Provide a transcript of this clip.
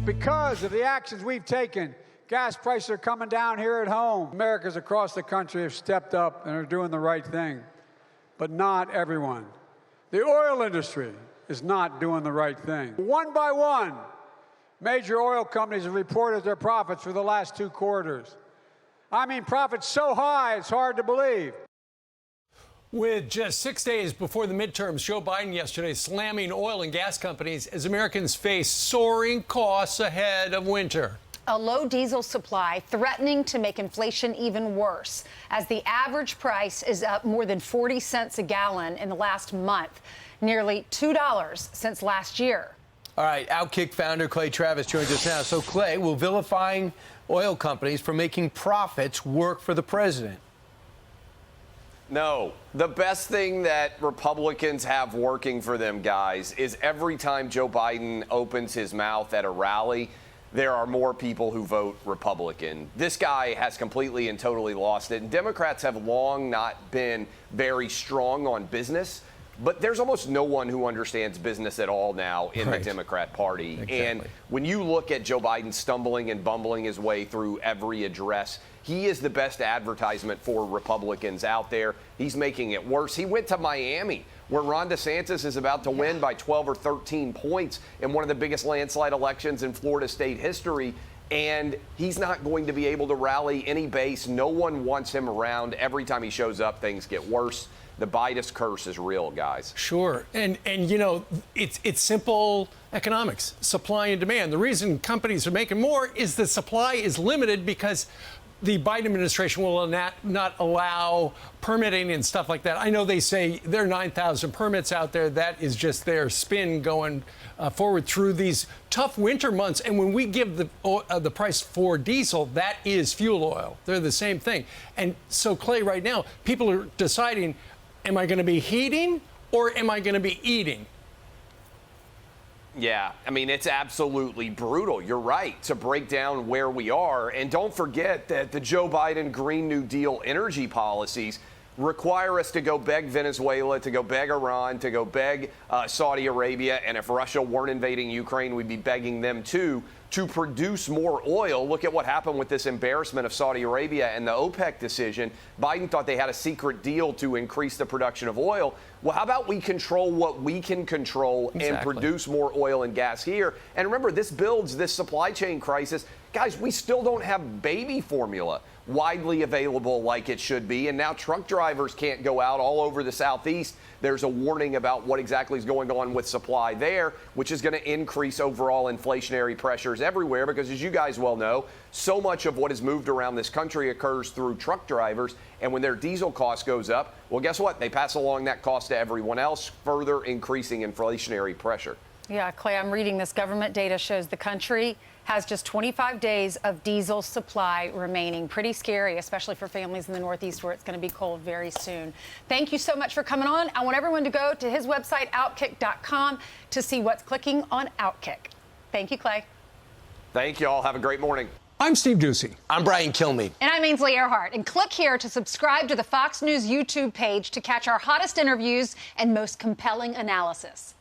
Because of the actions we've taken, gas prices are coming down here at home. Americans across the country have stepped up and are doing the right thing, but not everyone. The oil industry is not doing the right thing. One by one, major oil companies have reported their profits for the last 2 quarters. I mean, profits so high, it's hard to believe. With just 6 days before the midterms, Joe Biden yesterday slamming oil and gas companies as Americans face soaring costs ahead of winter. A low diesel supply threatening to make inflation even worse, as the average price is up more than 40 cents a gallon in the last month, nearly $2 since last year. All right, OutKick founder Clay Travis joins us now. So, Clay, will vilifying oil companies for making profits work for the president? No. The best thing that Republicans have working for them, guys, is every time Joe Biden opens his mouth at a rally, there are more people who vote Republican. This guy has completely and totally lost it. And Democrats have long not been very strong on business, but there's almost no one who understands business at all now in the Democrat Party. Exactly. And when you look at Joe Biden stumbling and bumbling his way through every address, he is the best advertisement for Republicans out there. He's making it worse. He went to Miami, where Ron DeSantis is about to win by 12 or 13 points in one of the biggest landslide elections in Florida state history. And he's not going to be able to rally any base. No one wants him around. Every time he shows up, things get worse. The Biden curse is real, guys. Sure. And you know, it's simple economics, supply and demand. The reason companies are making more is the supply is limited because the Biden administration will not allow permitting and stuff like that. I know they say there are 9,000 permits out there. That is just their spin going forward through these tough winter months. And when we give the price for diesel, that is fuel oil. They're the same thing. And so, Clay, right now, people are deciding, am I going to be heating or am I going to be eating? Yeah, I mean, it's absolutely brutal. You're right to break down where we are. And don't forget that the Joe Biden Green New Deal energy policies require us to go beg Venezuela, to go beg Iran, to go beg Saudi Arabia. And if Russia weren't invading Ukraine, we'd be begging them too to produce more oil. Look at what happened with this embarrassment of Saudi Arabia and the OPEC decision. Biden thought they had a secret deal to increase the production of oil. Well, how about we control what we can control and produce more oil and gas here? And remember, this builds this supply chain crisis. Guys, we still don't have baby formula widely available like it should be. And now truck drivers can't go out all over the Southeast. There's a warning about what exactly is going on with supply there, which is going to increase overall inflationary pressures everywhere because, as you guys well know, so much of what is moved around this country occurs through truck drivers. And when their diesel cost goes up, well, guess what? They pass along that cost to everyone else, further increasing inflationary pressure. Yeah, Clay, I'm reading this. Government data shows the country has just 25 days of diesel supply remaining. Pretty scary, especially for families in the Northeast where it's going to be cold very soon. Thank you so much for coming on. I want everyone to go to his website, OutKick.com, to see what's clicking on OutKick. Thank you, Clay. Thank you all. Have a great morning. I'm Steve Ducey. I'm Brian Kilmeade. And I'm Ainsley Earhart. And click here to subscribe to the Fox News YouTube page to catch our hottest interviews and most compelling analysis.